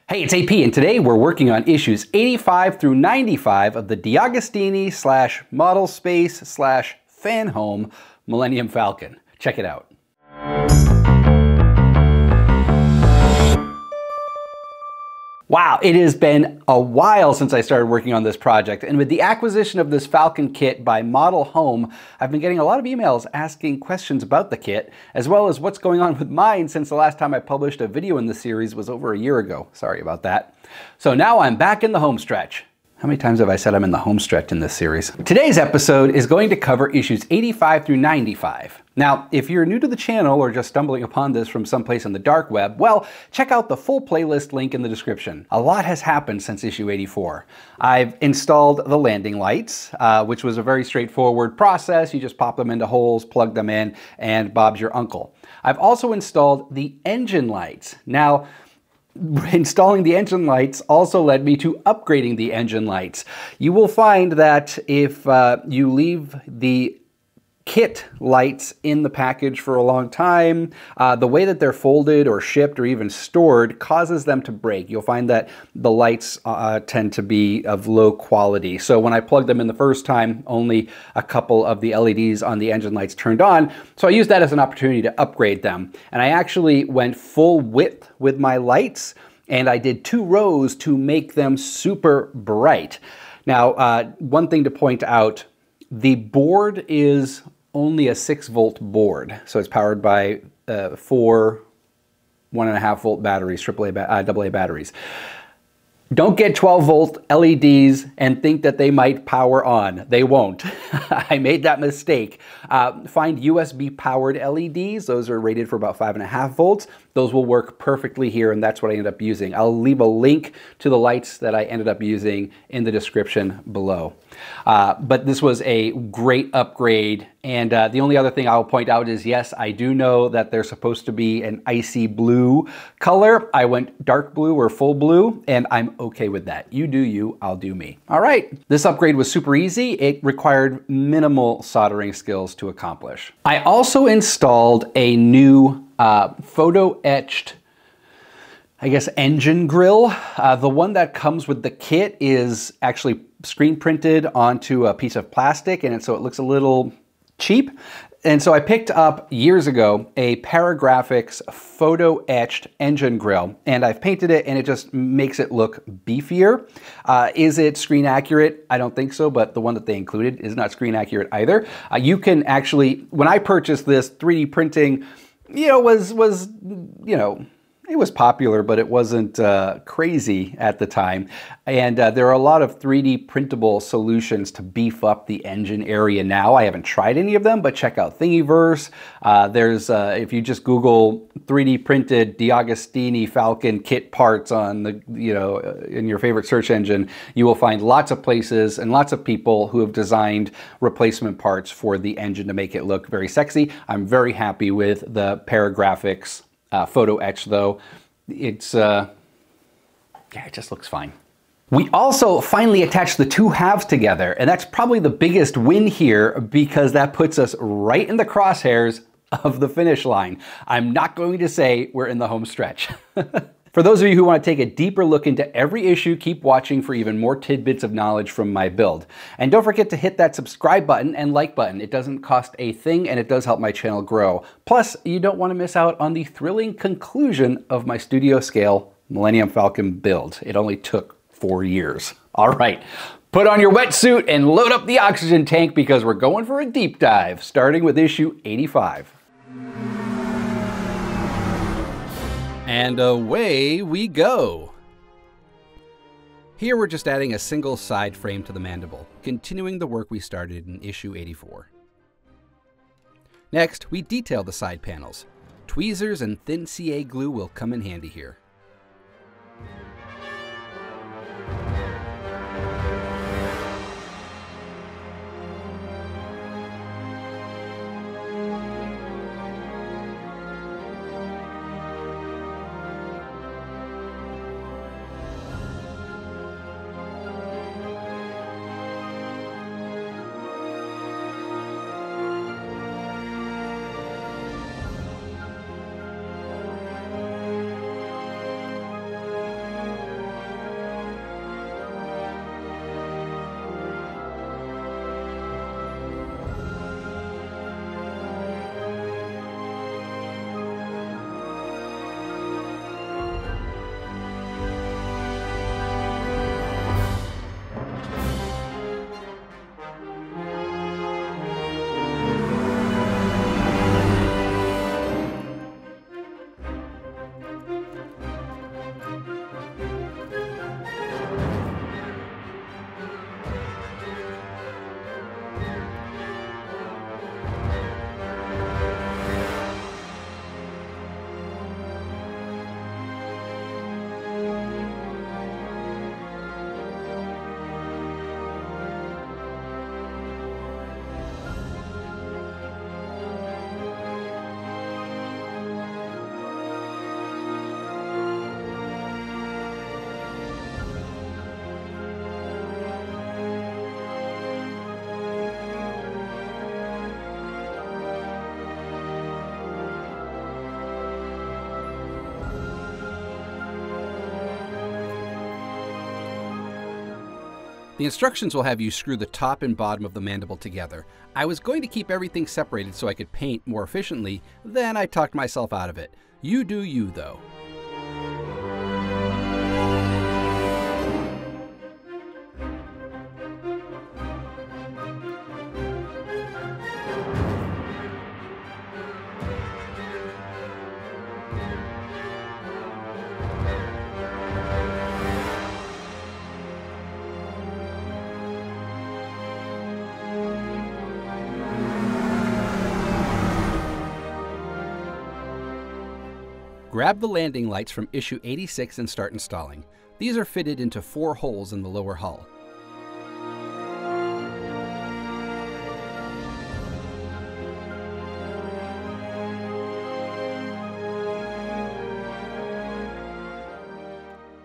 Hey, it's AP, and today we're working on issues 85 through 95 of the DeAgostini / Model Space / FanHome Millennium Falcon. Check it out. Wow, it has been a while since I started working on this project, and with the acquisition of this Falcon kit by Model Home, I've been getting a lot of emails asking questions about the kit, as well as what's going on with mine since the last time I published a video in the series was over a year ago. Sorry about that. So now I'm back in the home stretch. How many times have I said I'm in the home stretch in this series? Today's episode is going to cover issues 85 through 95. Now, if you're new to the channel or just stumbling upon this from someplace on the dark web, well, check out the full playlist link in the description. A lot has happened since issue 84. I've installed the landing lights, which was a very straightforward process. You just pop them into holes, plug them in, and Bob's your uncle. I've also installed the engine lights. Now, installing the engine lights also led me to upgrading the engine lights. You will find that if you leave the kit lights in the package for a long time, the way that they're folded or shipped or even stored causes them to break. You'll find that the lights tend to be of low quality. So when I plugged them in the first time, only a couple of the LEDs on the engine lights turned on. So I used that as an opportunity to upgrade them. And I actually went full width with my lights, and I did 2 rows to make them super bright. Now, one thing to point out, the board is only a 6-volt board, so it's powered by 4 1.5-volt batteries, AA batteries. Don't get 12-volt LEDs and think that they might power on. They won't. I made that mistake. Find USB-powered LEDs. Those are rated for about 5.5 volts. Those will work perfectly here, and that's what I ended up using. I'll leave a link to the lights that I ended up using in the description below. But this was a great upgrade, and the only other thing I'll point out is, yes, I do know that they're supposed to be an icy blue color. I went dark blue or full blue, and I'm okay with that. You do you, I'll do me. All right, this upgrade was super easy. It required minimal soldering skills to accomplish. I also installed a new photo etched, I guess, engine grill. The one that comes with the kit is actually screen printed onto a piece of plastic, and so it looks a little cheap. And so I picked up years ago a Paragrafix photo etched engine grill, and I've painted it, and it just makes it look beefier. Is it screen accurate? I don't think so, but the one that they included is not screen accurate either. You can actually, when I purchased this, 3D printing, it was popular, but it wasn't crazy at the time. And there are a lot of 3D printable solutions to beef up the engine area now. I haven't tried any of them, but check out Thingiverse. There's, if you just Google 3D printed DeAgostini Falcon kit parts on the, in your favorite search engine, you will find lots of places and lots of people who have designed replacement parts for the engine to make it look very sexy. I'm very happy with the Paragrafix photo etch, though. It's, yeah, it just looks fine. We also finally attached the 2 halves together, and that's probably the biggest win here because that puts us right in the crosshairs of the finish line. I'm not going to say we're in the home stretch. For those of you who want to take a deeper look into every issue, keep watching for even more tidbits of knowledge from my build. And don't forget to hit that subscribe button and like button. It doesn't cost a thing, and it does help my channel grow. Plus, you don't want to miss out on the thrilling conclusion of my studio scale Millennium Falcon build. It only took 4 years. All right, put on your wetsuit and load up the oxygen tank because we're going for a deep dive, starting with issue 85. And away we go. Here we're just adding a single side frame to the mandible, continuing the work we started in issue 84. Next, we detail the side panels. Tweezers and thin CA glue will come in handy here. The instructions will have you screw the top and bottom of the mandible together. I was going to keep everything separated so I could paint more efficiently, then I talked myself out of it. You do you, though. Grab the landing lights from issue 86 and start installing. These are fitted into 4 holes in the lower hull.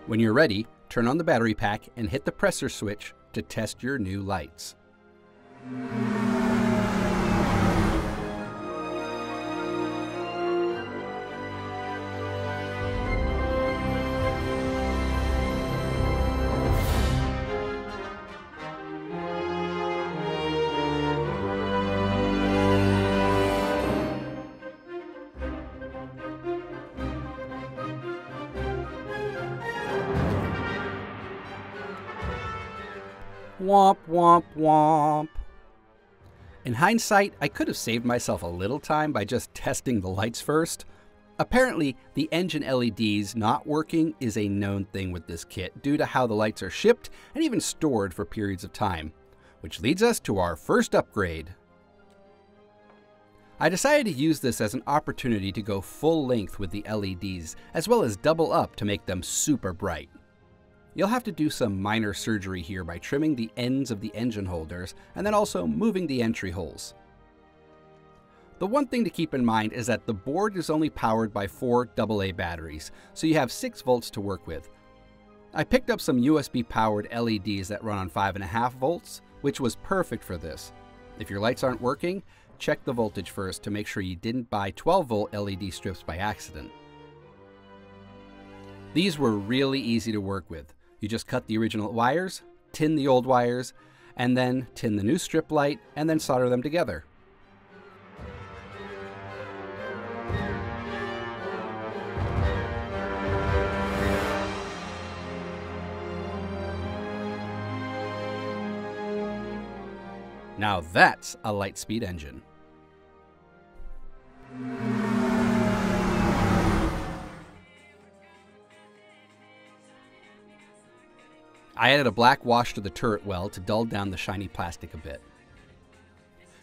When you're ready, turn on the battery pack and hit the presser switch to test your new lights. Womp, womp, womp. In hindsight, I could have saved myself a little time by just testing the lights first. Apparently, the engine LEDs not working is a known thing with this kit due to how the lights are shipped and even stored for periods of time. Which leads us to our first upgrade. I decided to use this as an opportunity to go full length with the LEDs, as well as double up to make them super bright. You'll have to do some minor surgery here by trimming the ends of the engine holders and then also moving the entry holes. The one thing to keep in mind is that the board is only powered by 4 AA batteries, so you have 6 volts to work with. I picked up some USB powered LEDs that run on 5.5 volts, which was perfect for this. If your lights aren't working, check the voltage first to make sure you didn't buy 12 volt LED strips by accident. These were really easy to work with. You just cut the original wires, tin the old wires, and then tin the new strip light, and then solder them together. Now that's a Lightspeed engine. I added a black wash to the turret well to dull down the shiny plastic a bit.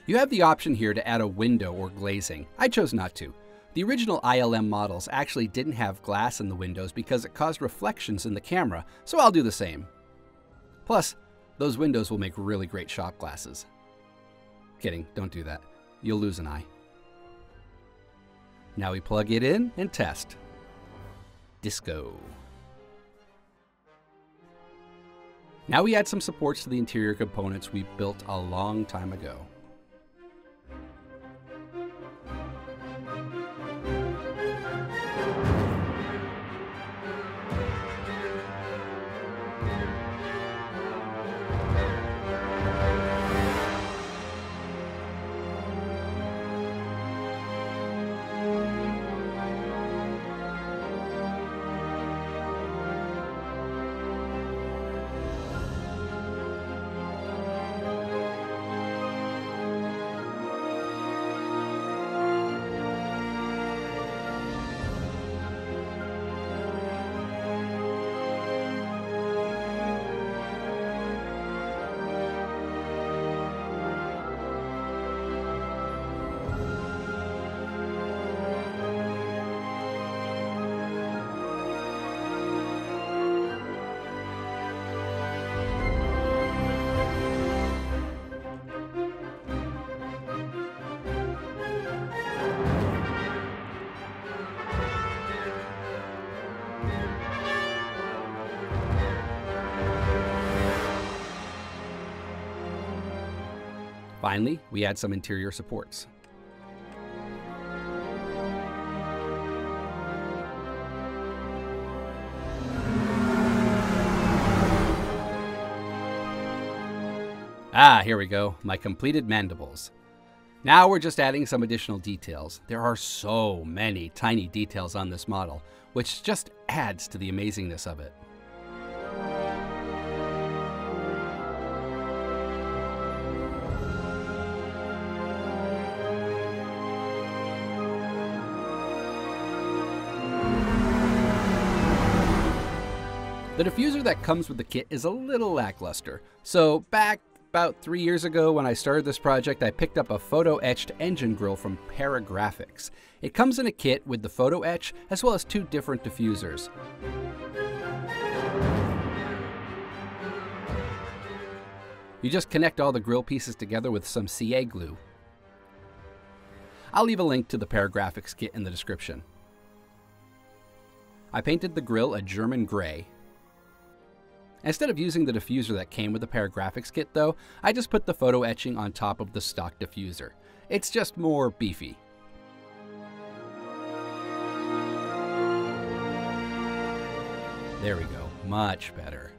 You have the option here to add a window or glazing. I chose not to. The original ILM models actually didn't have glass in the windows because it caused reflections in the camera, so I'll do the same. Plus, those windows will make really great shop glasses. Kidding, don't do that. You'll lose an eye. Now we plug it in and test. Disco. Now we add some supports to the interior components we built a long time ago. Finally, we add some interior supports. Ah, here we go, my completed mandibles. Now we're just adding some additional details. There are so many tiny details on this model, which just adds to the amazingness of it. The diffuser that comes with the kit is a little lackluster. So back about 3 years ago when I started this project, I picked up a photo-etched engine grill from Paragrafix. It comes in a kit with the photo etch as well as 2 different diffusers. You just connect all the grill pieces together with some CA glue. I'll leave a link to the Paragrafix kit in the description. I painted the grill a German gray. Instead of using the diffuser that came with the Paragrafix kit though, I just put the photo etching on top of the stock diffuser. It's just more beefy. There we go, much better.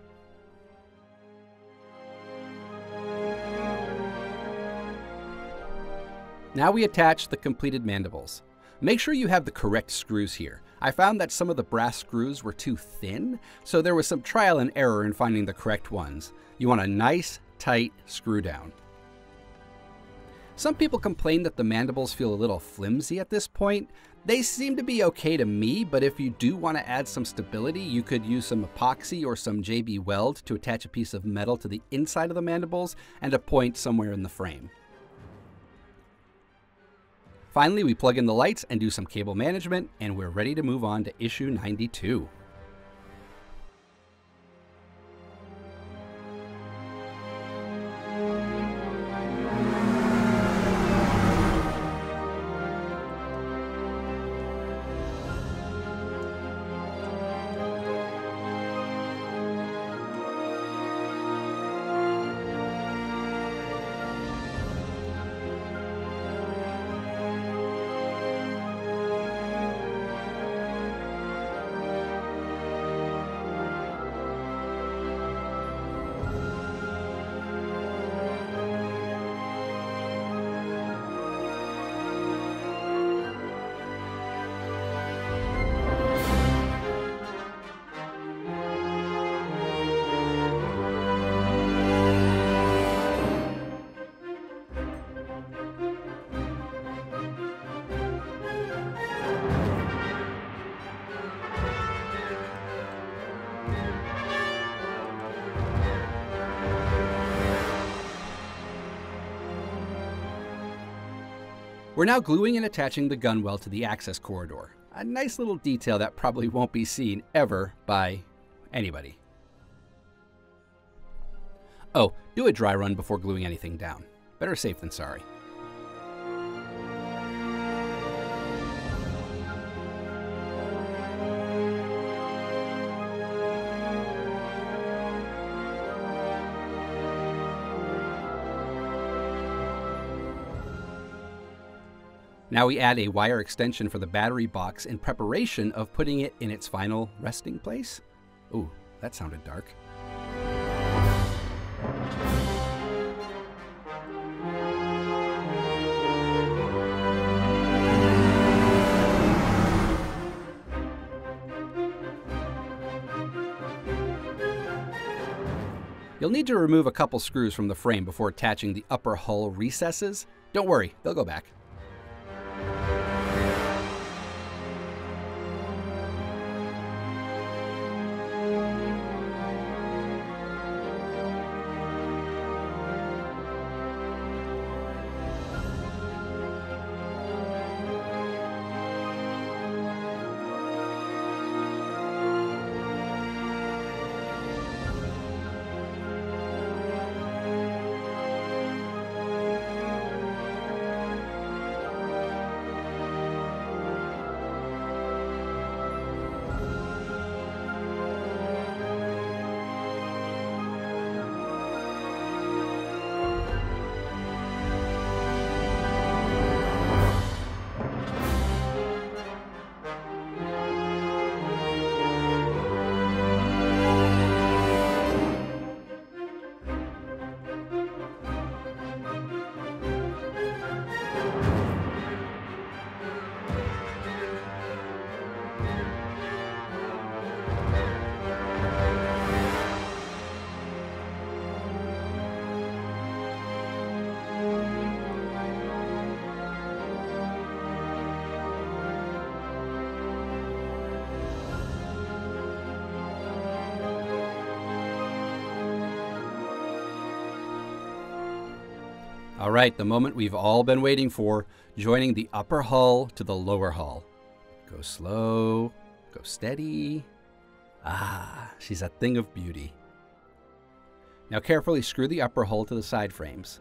Now we attach the completed mandibles. Make sure you have the correct screws here. I found that some of the brass screws were too thin, so there was some trial and error in finding the correct ones. You want a nice, tight screw down. Some people complain that the mandibles feel a little flimsy at this point. They seem to be okay to me, but if you do want to add some stability, you could use some epoxy or some JB Weld to attach a piece of metal to the inside of the mandibles and a point somewhere in the frame. Finally, we plug in the lights and do some cable management, and we're ready to move on to issue 92. We're now gluing and attaching the gun well to the access corridor. A nice little detail that probably won't be seen ever by anybody. Oh, do a dry run before gluing anything down. Better safe than sorry. Now we add a wire extension for the battery box in preparation of putting it in its final resting place. Ooh, that sounded dark. You'll need to remove a couple screws from the frame before attaching the upper hull recesses. Don't worry, they'll go back. All right, the moment we've all been waiting for, joining the upper hull to the lower hull. Go slow, go steady. Ah, she's a thing of beauty. Now carefully screw the upper hull to the side frames.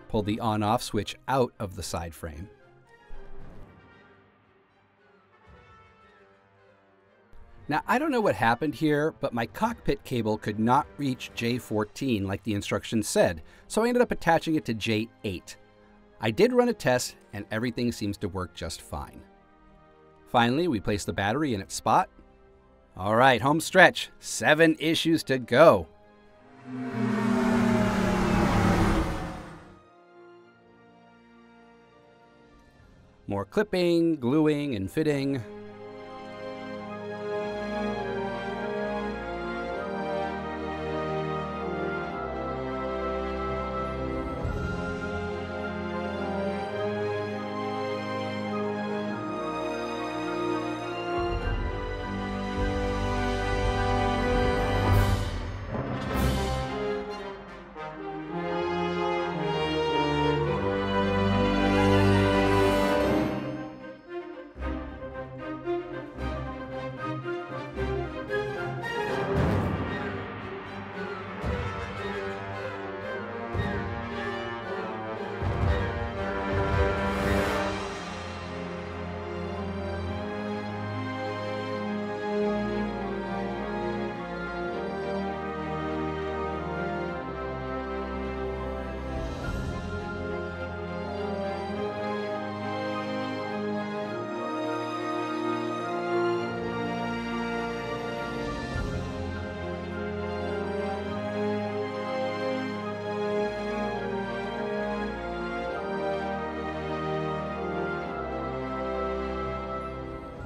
Pull the on-off switch out of the side frame. Now, I don't know what happened here, but my cockpit cable could not reach J14 like the instructions said, so I ended up attaching it to J8. I did run a test, and everything seems to work just fine. Finally, we place the battery in its spot. All right, home stretch. 7 issues to go. More clipping, gluing, and fitting.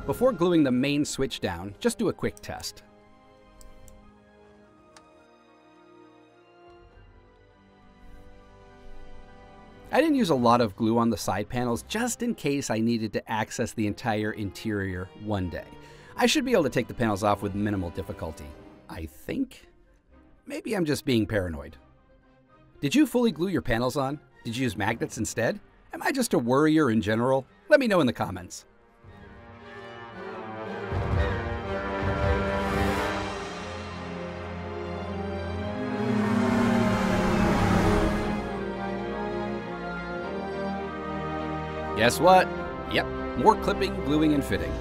Before gluing the main switch down, just do a quick test. I didn't use a lot of glue on the side panels just in case I needed to access the entire interior one day. I should be able to take the panels off with minimal difficulty, I think. Maybe I'm just being paranoid. Did you fully glue your panels on? Did you use magnets instead? Am I just a worrier in general? Let me know in the comments. Guess what? Yep, more clipping, gluing, and fitting.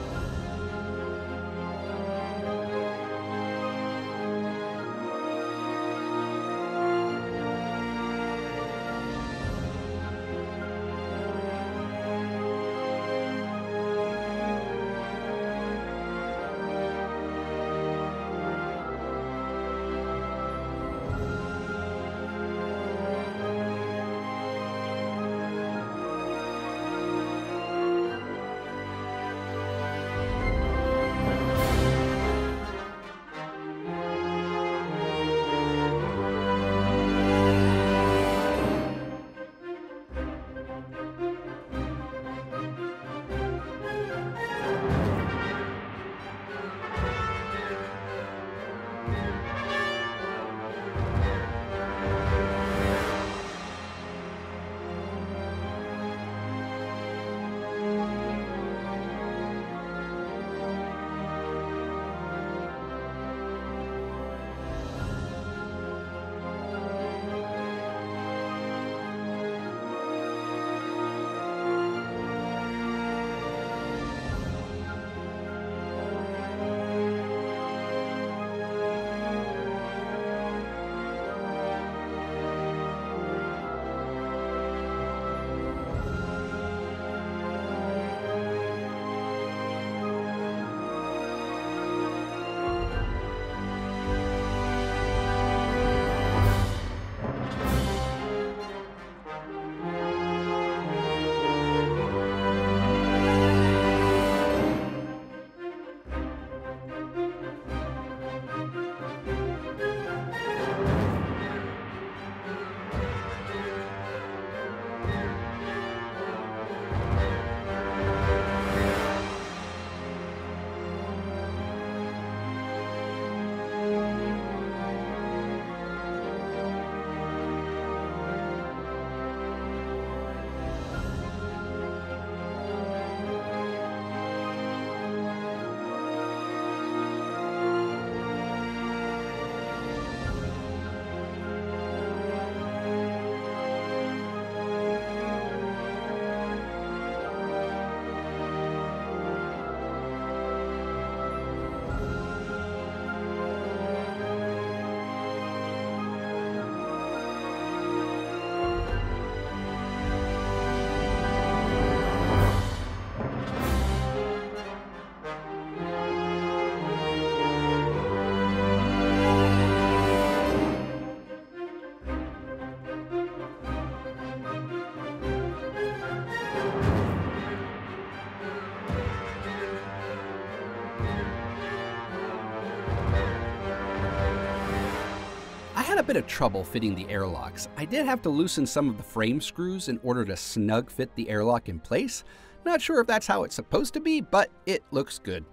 had a bit of trouble fitting the airlocks. I did have to loosen some of the frame screws in order to snug fit the airlock in place. Not sure if that's how it's supposed to be, but it looks good.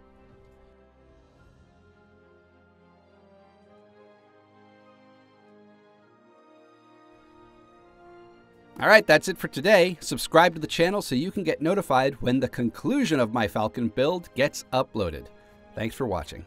Alright, that's it for today. Subscribe to the channel so you can get notified when the conclusion of my Falcon build gets uploaded. Thanks for watching.